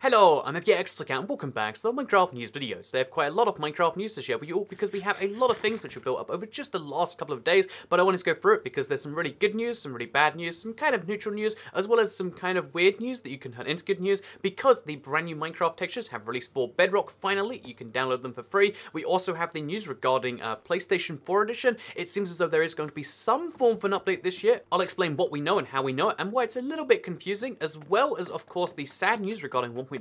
Hello, I'm FJX and welcome back to the Minecraft news videos. They have quite a lot of Minecraft news to share with you all because we have a lot of things which were built up over just the last couple of days, but I wanted to go through it because there's some really good news, some really bad news, some kind of neutral news, as well as some kind of weird news that you can turn into good news because the brand new Minecraft textures have released for Bedrock finally. You can download them for free. We also have the news regarding PlayStation 4 Edition. It seems as though there is going to be some form of an update this year. I'll explain what we know and how we know it and why it's a little bit confusing, as well as, of course, the sad news regarding 1.14.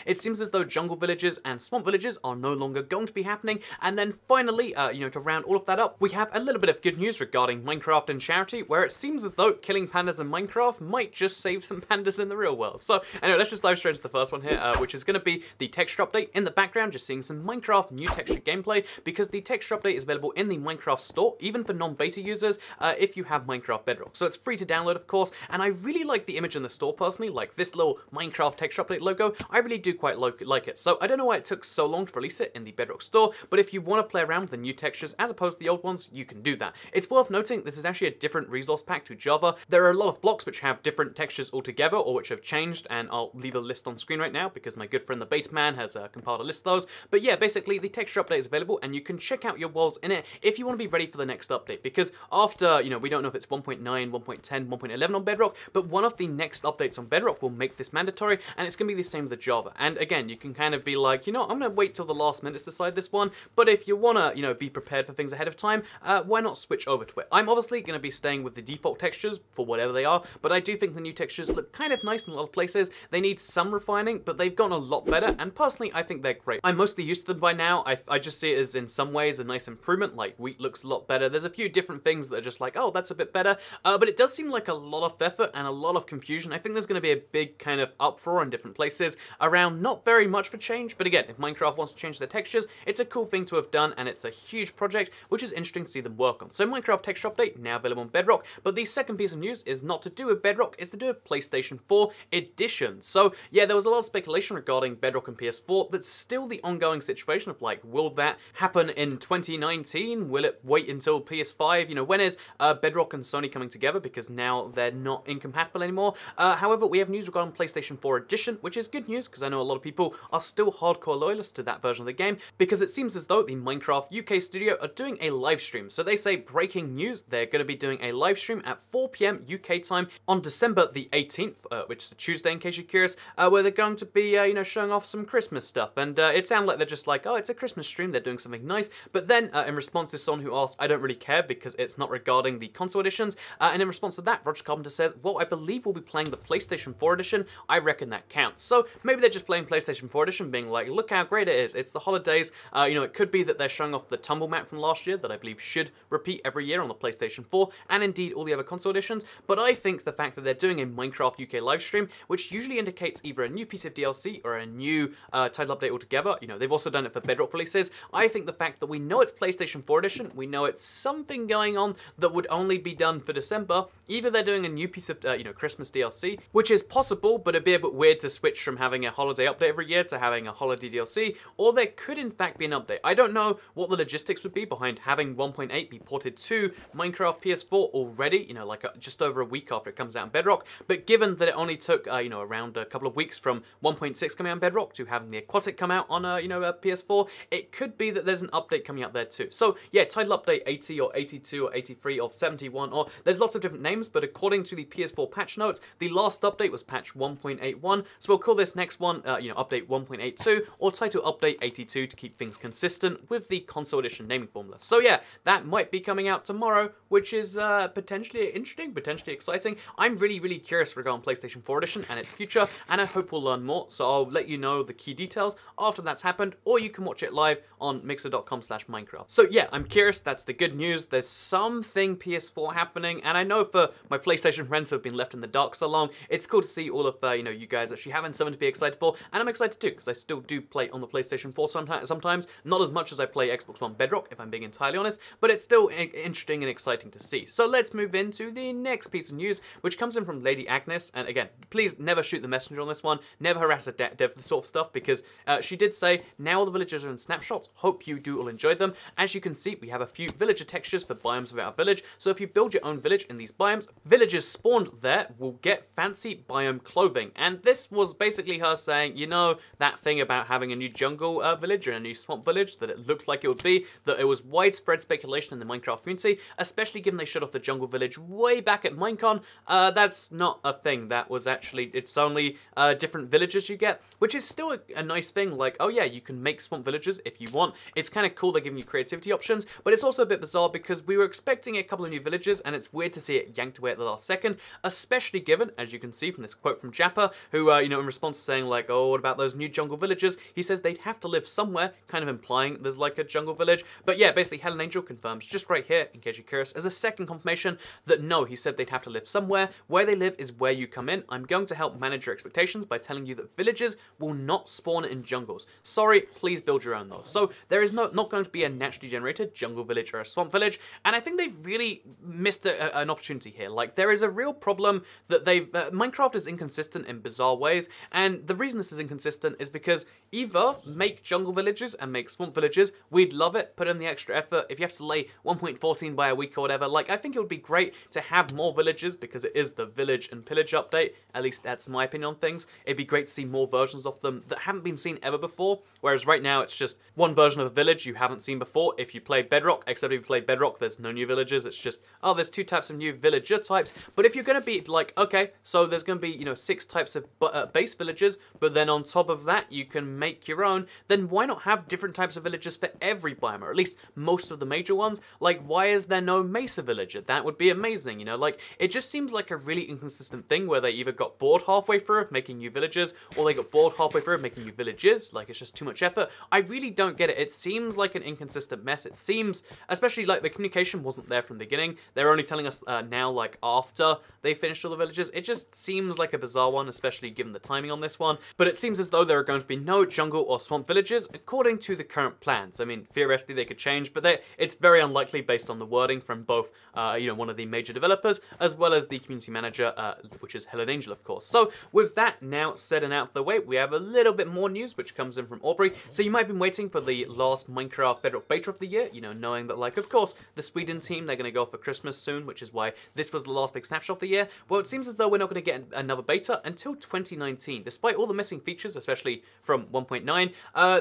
It seems as though jungle villages and swamp villages are no longer going to be happening. And then finally, to round all of that up, we have a little bit of good news regarding Minecraft and charity, where it seems as though killing pandas in Minecraft might just save some pandas in the real world. So anyway, let's just dive straight into the first one here, which is going to be the texture update. In the background, just seeing some Minecraft new texture gameplay, because the texture update is available in the Minecraft store, even for non-beta users, if you have Minecraft Bedrock. So it's free to download, of course, and I really like the image in the store personally, like this little Minecraft texture update logo. I really do quite like it. So I don't know why it took so long to release it in the Bedrock store, but if you want to play around with the new textures as opposed to the old ones, you can do that. It's worth noting this is actually a different resource pack to Java. There are a lot of blocks which have different textures altogether or which have changed, and I'll leave a list on screen right now because my good friend the beta man has compiled a list of those. But yeah, basically the texture update is available and you can check out your worlds in it if you want to be ready for the next update, because after, we don't know if it's 1.9, 1.10, 1.11 on Bedrock, but one of the next updates on Bedrock will make this mandatory, and it's going to be the same with the Java. And again, you can kind of be like, I'm going to wait till the last minute to decide this one, but if you want to, be prepared for things ahead of time, why not switch over to it? I'm obviously going to be staying with the default textures for whatever they are, but I do think the new textures look kind of nice in a lot of places. They need some refining, but they've gotten a lot better, and personally, I think they're great. I'm mostly used to them by now. I just see it as, in some ways, a nice improvement. Like, wheat looks a lot better. There's a few different things that are just like, oh, that's a bit better, but it does seem like a lot of effort and a lot of confusion. I think there's going to be a big kind of uproar in different places around not very much for change, but again, if Minecraft wants to change their textures, it's a cool thing to have done, and it's a huge project, which is interesting to see them work on. So Minecraft texture update, now available on Bedrock, but the second piece of news is not to do with Bedrock, it's to do with PlayStation 4 Edition. So yeah, there was a lot of speculation regarding Bedrock and PS4. That's still the ongoing situation of like, will that happen in 2019? Will it wait until PS5? When is Bedrock and Sony coming together, because now they're not incompatible anymore? However, we have news regarding PlayStation 4 Edition, which is good news, because I know a lot of people are still hardcore loyalists to that version of the game, because it seems as though the Minecraft UK studio are doing a live stream. So they say, breaking news, they're going to be doing a live stream at 4 PM UK time on December the 18th, which is a Tuesday in case you're curious, where they're going to be, showing off some Christmas stuff. And it sounded like they're just like, oh, it's a Christmas stream, they're doing something nice. But then, in response to someone who asked, I don't really care because it's not regarding the console editions, and in response to that, Roger Carpenter says, well, I believe we'll be playing the PlayStation 4 Edition. I reckon that counts. So maybe they're just playing PlayStation 4 Edition, being like, look how great it is. It's the holidays. It could be that they're showing off the tumble map from last year that I believe should repeat every year on the PlayStation 4, and indeed all the other console editions. But I think the fact that they're doing a Minecraft UK live stream, which usually indicates either a new piece of DLC or a new title update altogether, they've also done it for Bedrock releases. I think the fact that we know it's PlayStation 4 Edition, we know it's something going on that would only be done for December. Either they're doing a new piece of, Christmas DLC, which is possible, but it'd be a bit weird to switch from having a holiday update every year to having a holiday DLC, or there could in fact be an update. I don't know what the logistics would be behind having 1.8 be ported to Minecraft PS4 already, just over a week after it comes out in Bedrock, but given that it only took, around a couple of weeks from 1.6 coming out in Bedrock to having the Aquatic come out on, PS4, it could be that there's an update coming out there too. So yeah, title update 80 or 82 or 83 or 71, or there's lots of different names, but according to the PS4 patch notes, the last update was patch 1.81, so we'll call this next one, update 1.82, or title update 82 to keep things consistent with the console edition naming formula. So yeah, that might be coming out tomorrow, which is potentially interesting, potentially exciting. I'm really, really curious regarding PlayStation 4 Edition and its future, and I hope we'll learn more, so I'll let you know the key details after that's happened, or you can watch it live on mixer.com/Minecraft. So yeah, I'm curious, that's the good news. There's something PS4 happening, and I know for my PlayStation friends who have been left in the dark so long, it's cool to see all of, you guys actually having something to be excited for, and I'm excited too, because I still do play on the PlayStation 4 sometimes, not as much as I play Xbox One Bedrock, if I'm being entirely honest, but it's still interesting and exciting to see. So let's move into the next piece of news, which comes in from Lady Agnes, and again, please never shoot the messenger on this one, never harass a dev for this sort of stuff, because she did say, now all the villagers are in snapshots, hope you do all enjoy them. As you can see, we have a few villager textures for biomes of our village, so if you build your own village in these biomes, villagers spawned there will get fancy biome clothing, and this was basically basically her saying, you know, that thing about having a new jungle village and a new swamp village that it looked like it would be, that it was widespread speculation in the Minecraft community, especially given they showed off the jungle village way back at Minecon. That's not a thing. That was actually, it's only different villages you get, which is still a nice thing. Like, oh yeah, you can make swamp villages if you want. It's kind of cool they're giving you creativity options, but it's also a bit bizarre because we were expecting a couple of new villages, and it's weird to see it yanked away at the last second, especially given, as you can see from this quote from Japper, who, you know, in response to saying like, oh, what about those new jungle villages? He says they'd have to live somewhere, kind of implying there's like a jungle village. But yeah, basically Helen Angel confirms just right here, in case you're curious, as a second confirmation that no, he said they'd have to live somewhere. Where they live is where you come in. I'm going to help manage your expectations by telling you that villages will not spawn in jungles. Sorry, please build your own though. So there is not going to be a naturally generated jungle village or a swamp village, and I think they've really missed an opportunity here. Like, there is a real problem that Minecraft is inconsistent in bizarre ways, and the reason this is inconsistent is because either make jungle villages and make swamp villages, we'd love it, put in the extra effort. If you have to lay 1.14 by a week or whatever, like, I think it would be great to have more villages because it is the village and pillage update. At least that's my opinion on things. It'd be great to see more versions of them that haven't been seen ever before, whereas right now it's just one version of a village you haven't seen before if you played Bedrock, except if you played Bedrock, there's no new villages. It's just, oh, there's 2 types of new villager types. But if you're going to be like, okay, so there's going to be, you know, 6 types of base villages, but then on top of that you can make your own, then why not have different types of villages for every biome, or at least most of the major ones? Like, why is there no Mesa villager? That would be amazing, you know? Like, it just seems like a really inconsistent thing where they either got bored halfway through of making new villages, or they got bored halfway through of making new villages. Like, it's just too much effort. I really don't get it. It seems like an inconsistent mess. It seems, especially like the communication wasn't there from the beginning. They're only telling us now, like, after they finished all the villages. It just seems like a bizarre one, especially given the timing on this one. But it seems as though there are going to be no jungle or swamp villages according to the current plans. I mean, theoretically they could change, but it's very unlikely based on the wording from both, you know, one of the major developers as well as the community manager, which is Helen Angel, of course. So with that now said and out of the way, we have a little bit more news which comes in from Aubrey. So you might have been waiting for the last Minecraft Bedrock beta of the year, you know, knowing that, like, of course, the Sweden team, they're going to go for Christmas soon, which is why this was the last big snapshot of the year. Well, it seems as though we're not going to get another beta until 2019. Despite all the missing features, especially from 1.9,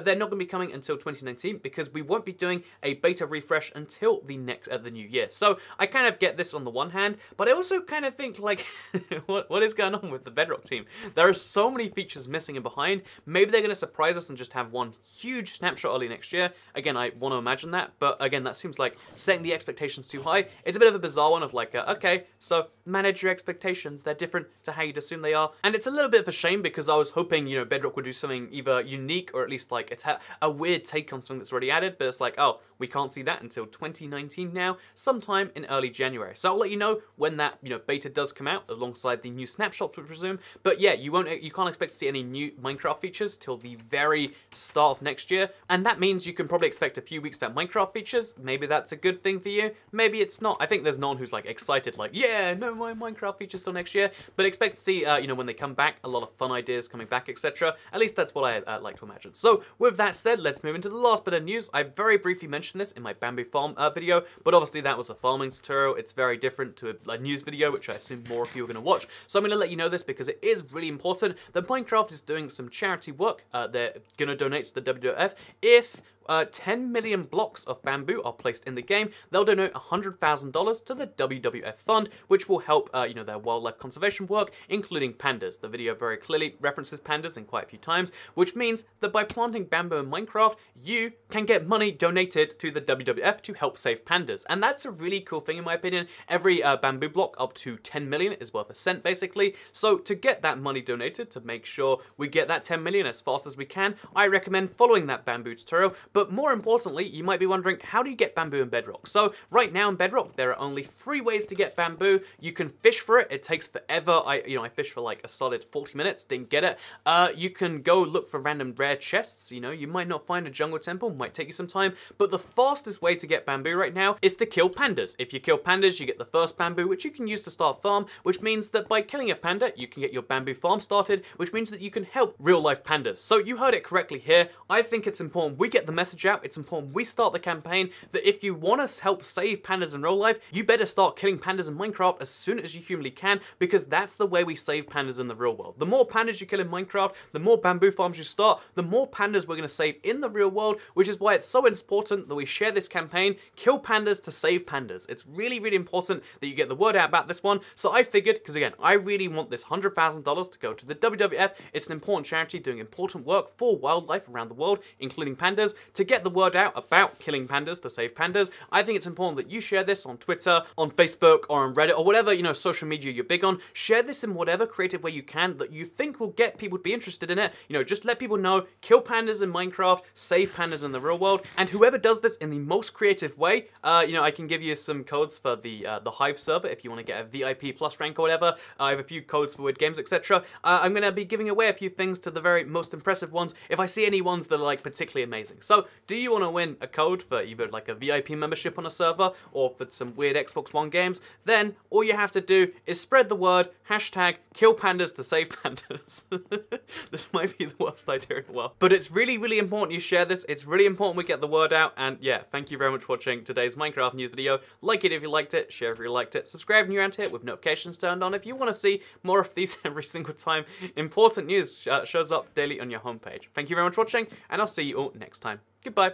they're not going to be coming until 2019 because we won't be doing a beta refresh until the new year. So I kind of get this on the one hand, but I also kind of think, like, what is going on with the Bedrock team? There are so many features missing and behind. Maybe they're going to surprise us and just have one huge snapshot early next year. Again, I want to imagine that, but again, that seems like setting the expectations too high. It's a bit of a bizarre one of like, okay, so manage your expectations. They're different to how you'd assume they are. And it's a little bit of a shame because I was hoping, you know, Bedrock would do something either unique or at least like it's a weird take on something that's already added, but it's like, oh, we can't see that until 2019 now, sometime in early January. So I'll let you know when that, you know, beta does come out alongside the new snapshots, we presume. But yeah, you can't expect to see any new Minecraft features till the very start of next year. And that means you can probably expect a few weeks about Minecraft features. Maybe that's a good thing for you. Maybe it's not. I think there's no one who's like excited, like, yeah, no more Minecraft features till next year. But expect to see, you know, when they come back, a lot of fun ideas coming back, etc. At least that's what I like to imagine. So with that said, let's move into the last bit of news. I very briefly mentioned this in my bamboo farm video, but obviously that was a farming tutorial. It's very different to a news video, which I assume more of you are going to watch. So I'm going to let you know this because it is really important that Minecraft is doing some charity work. They're going to donate to the WWF if 10 million blocks of bamboo are placed in the game. They'll donate $100,000 to the WWF fund, which will help, you know, their wildlife conservation work, including pandas. The video very clearly references pandas in quite a few times, which means that by planting bamboo in Minecraft, you can get money donated to the WWF to help save pandas. And that's a really cool thing in my opinion. Every bamboo block up to 10 million is worth a cent basically. So to get that money donated, to make sure we get that 10 million as fast as we can, I recommend following that bamboo tutorial. But more importantly, you might be wondering, how do you get bamboo in Bedrock? So right now in Bedrock, there are only 3 ways to get bamboo. You can fish for it. It takes forever. I fished for like a solid 40 minutes, didn't get it. You can go look for random rare chests. You know, you might not find a jungle temple, might take you some time, but the fastest way to get bamboo right now is to kill pandas. If you kill pandas, you get the first bamboo, which you can use to start a farm, which means that by killing a panda, you can get your bamboo farm started, which means that you can help real life pandas. So you heard it correctly here. I think it's important we get the message message out. It's important we start the campaign that if you want to help save pandas in real life, you better start killing pandas in Minecraft as soon as you humanly can, because that's the way we save pandas in the real world. The more pandas you kill in Minecraft, the more bamboo farms you start, the more pandas we're going to save in the real world, which is why it's so important that we share this campaign, Kill Pandas to Save Pandas. It's really, really important that you get the word out about this one. So I figured, because again, I really want this $100,000 to go to the WWF. It's an important charity doing important work for wildlife around the world, including pandas, to get the word out about killing pandas to save pandas. I think it's important that you share this on Twitter, on Facebook, or on Reddit, or whatever, you know, social media you're big on. Share this in whatever creative way you can that you think will get people to be interested in it. You know, just let people know, kill pandas in Minecraft, save pandas in the real world, and whoever does this in the most creative way, you know, I can give you some codes for the Hive server if you want to get a VIP plus rank or whatever. I have a few codes for Weird Games, etc. I'm going to be giving away a few things to the very most impressive ones if I see any ones that are like particularly amazing. So, do you want to win a code for either like a VIP membership on a server or for some weird Xbox One games? Then all you have to do is spread the word, hashtag kill pandas to save pandas. This might be the worst idea in the world, but it's really, really important you share this. It's really important we get the word out. And yeah, thank you very much for watching today's Minecraft news video. Like it if you liked it, share if you liked it, subscribe if you're around here with notifications turned on if you want to see more of these every single time important news shows up daily on your homepage. Thank you very much for watching, and I'll see you all next time. Goodbye.